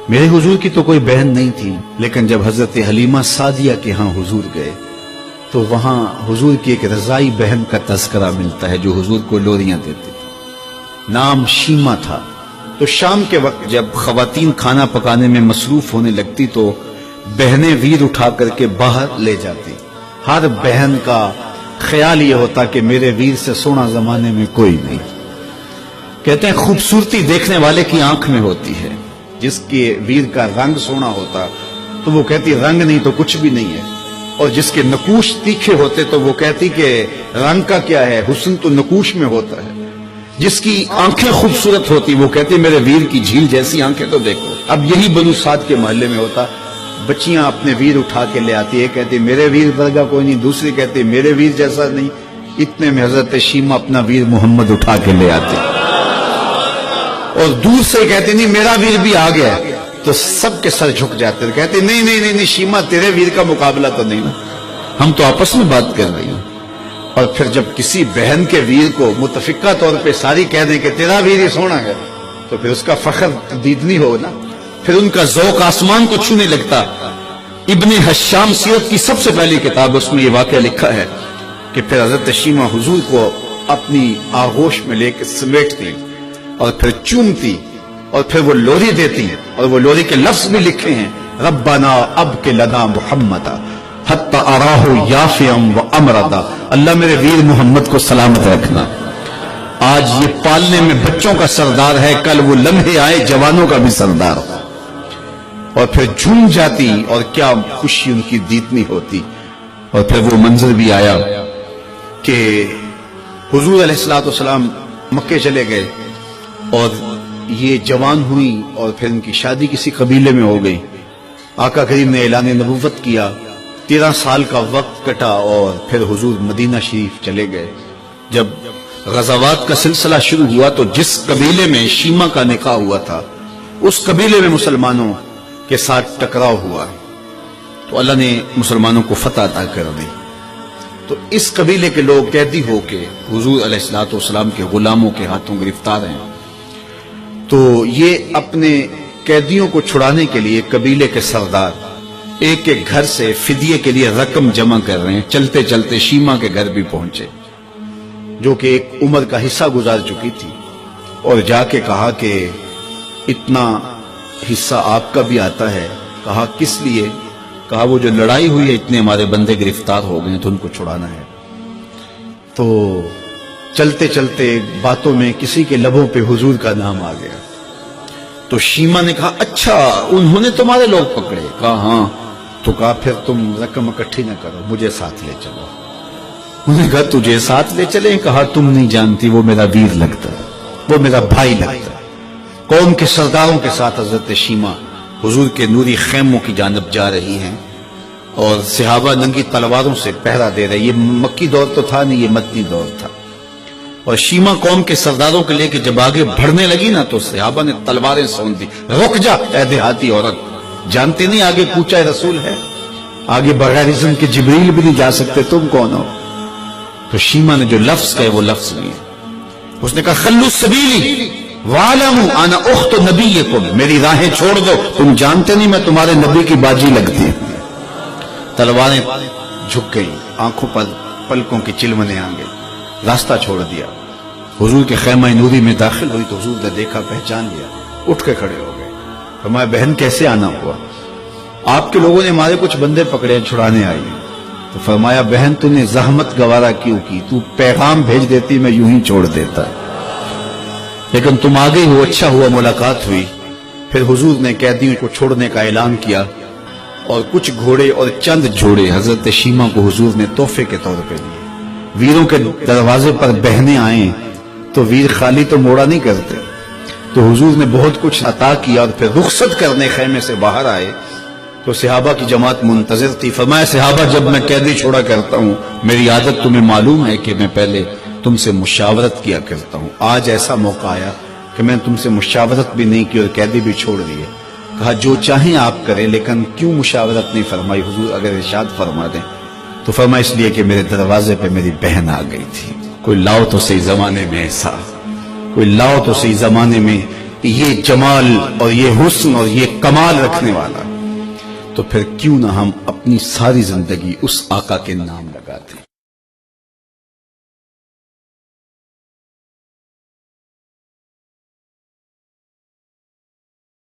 میرے हुजूर की तो कोई बहन नहीं थी, लेकिन जब हजरत हलीमा सादिया के यहाँ हुजूर गए तो वहां हुजूर की एक रजाई बहन का तस्करा मिलता है जो हुजूर को लोरियां देती थी। नाम शीमा था। तो शाम के वक्त जब खवातीन खाना पकाने में मसरूफ होने लगती तो बहनें वीर उठा करके बाहर ले जाती। हर बहन का ख्याल ये होता कि मेरे वीर से सोना जमाने में कोई नहीं। कहते हैं खूबसूरती देखने वाले की आंख में होती है। जिसके वीर का रंग सोना होता तो वो कहती रंग नहीं तो कुछ भी नहीं है, और जिसके नकूश तीखे होते तो वो कहती कि रंग का क्या है, हुस्न तो नकूश में होता है। जिसकी आंखें खूबसूरत होती वो कहती मेरे वीर की झील जैसी आंखें तो देखो। अब यही बनु साद के मोहल्ले में होता। बच्चियां अपने वीर उठा के ले आती है, कहती मेरे वीर वर्गा कोई नहीं, दूसरी कहती मेरे वीर जैसा नहीं। इतने में हजरत शीमा अपना वीर मोहम्मद उठा के ले आती और दूर से कहते नहीं मेरा वीर भी आ गया, तो सबके सर झुक जाते, कहते नहीं नहीं नहीं नहीं शीमा तेरे वीर का मुकाबला तो नहीं ना, हम तो आपस में बात कर रही हूं। और फिर जब किसी बहन के वीर को मुतफिका तौर पे सारी कह दें कि तेरा वीर ही सोना है, तो फिर उसका फख्र दीदनी हो ना, फिर उनका ज़ौक़ आसमान को छूने लगता। इब्ने हश्शाम सीरत की सबसे पहली किताब, उसमें ये वाक़या लिखा है कि फिर हज़रत शीमा हुजूर को अपनी आगोश में लेकर समेटती और फिर चूमती और फिर वो लोरी देती, और वो लोरी के लफ्ज भी लिखे हैं, रब्बना अब के लदा मुहम्मदा हत्ता अराहु याफियम व अमरदा। अल्लाह मेरे वीर मोहम्मद को सलामत रखना। आज ये पालने में बच्चों का सरदार है, कल वो लम्हे आए जवानों का भी सरदार हो। और फिर झूम जाती और क्या खुशी उनकी दीदनी होती। और फिर वो मंजर भी आया कि हुजूर अलैहिस्सलातु वस्सलाम मक्के चले गए और ये जवान हुई और फिर उनकी शादी किसी कबीले में हो गई। आका करीम ने ऐलान नबुव्वत किया, 13 साल का वक्त कटा और फिर हुजूर मदीना शरीफ चले गए। जब गज़ावात का सिलसिला शुरू हुआ तो जिस कबीले में शीमा का निकाह हुआ था उस कबीले में मुसलमानों के साथ टकराव हुआ, तो अल्लाह ने मुसलमानों को फतह अता कर दी। तो इस कबीले के लोग कैदी होके हुजूर अलैहिस्सलातु वस्सलाम के गुलामों के हाथों गिरफ्तार हैं। तो ये अपने कैदियों को छुड़ाने के लिए कबीले के सरदार एक एक घर से फिदिये के लिए रकम जमा कर रहे हैं। चलते चलते शीमा के घर भी पहुंचे जो कि एक उम्र का हिस्सा गुजार चुकी थी, और जाके कहा कि इतना हिस्सा आपका भी आता है। कहा किस लिए? कहा वो जो लड़ाई हुई है इतने हमारे बंदे गिरफ्तार हो गए तो उनको छुड़ाना है। तो चलते चलते बातों में किसी के लबों पे हुजूर का नाम आ गया। तो शीमा ने कहा अच्छा उन्होंने तुम्हारे लोग पकड़े? कहा हाँ। तो कहा फिर तुम रकम इकट्ठी न करो, मुझे साथ ले चलो। उन्होंने कहा तुझे साथ ले चले? कहा तुम नहीं जानती वो मेरा वीर लगता है, वो मेरा भाई लगता है। कौम के सरदारों के साथ हजरत शीमा हुजूर के नूरी खैमों की जानब जा रही हैं और सहाबा नंगी तलवारों से पहरा दे रहे। ये मक्की दौर तो था नहीं, ये मदनी दौर था। और शीमा कौम के सरदारों के लेके जब आगे बढ़ने लगी ना तो सहाबा ने तलवारें सौंप दी। रुक जा ऐ देहाती औरत, जानते नहीं आगे कूचा रसूल है, आगे बगैर इज़्न के जिब्रील भी नहीं जा सकते, तुम कौन हो? तो शीमा ने जो लफ्ज कहे वो लफ्ज नहीं है। उसने कहा खल्लू सबीली वालमू आना उख्त नबीयकुम, मेरी राहें छोड़ दो, तुम जानते नहीं मैं तुम्हारे नबी की बाजी लगती हूं। तलवारें झुक गई, आंखों पर पलकों की चिलमने आ गई, रास्ता छोड़ दिया। हुजूर के खैमा नूरी में दाखिल हुई तो हुजूर ने देखा, पहचान लिया, उठ के खड़े हो गए। फरमाया बहन कैसे आना हुआ? आपके लोगों ने हमारे कुछ बंदे पकड़े, छुड़ाने आई। तो फरमाया बहन तूने जहमत गवारा क्यों की? तू पैगाम भेज देती मैं यूं ही छोड़ देता, लेकिन तुम आ गई हो, अच्छा हुआ मुलाकात हुई। फिर हुजूर ने कैदियों को छोड़ने का ऐलान किया और कुछ घोड़े और चंद जोड़े हजरत शीमा को हुजूर ने तोहफे के तौर पे दिए। वीरों के दरवाजे पर बहने आए तो वीर खाली तो मोड़ा नहीं करते, तो हुजूर ने बहुत कुछ अता किया। और फिर रुखसत करने खैमे से बाहर आए तो सहाबा की जमात मुंतजिर थी। फरमाया सहाबा जब मैं कैदी छोड़ा करता हूं मेरी आदत तुम्हें मालूम है कि मैं पहले तुमसे मुशावरत किया करता हूं। आज ऐसा मौका आया कि मैं तुमसे मुशावरत भी नहीं की और कैदी भी छोड़ दिए। कहा जो चाहें आप करें, लेकिन क्यों मुशावरत नहीं फरमाई? हुजूर अगर इरशाद फरमा दें। तो फरमा इसलिए कि मेरे दरवाजे पे मेरी बहन आ गई थी। कोई लाओ तो सही जमाने में ऐसा, कोई लाओ तो सही जमाने में یہ جمال اور یہ حسن اور یہ کمال رکھنے والا، تو پھر کیوں نہ ہم اپنی ساری زندگی اس آقا کے نام رکھیں۔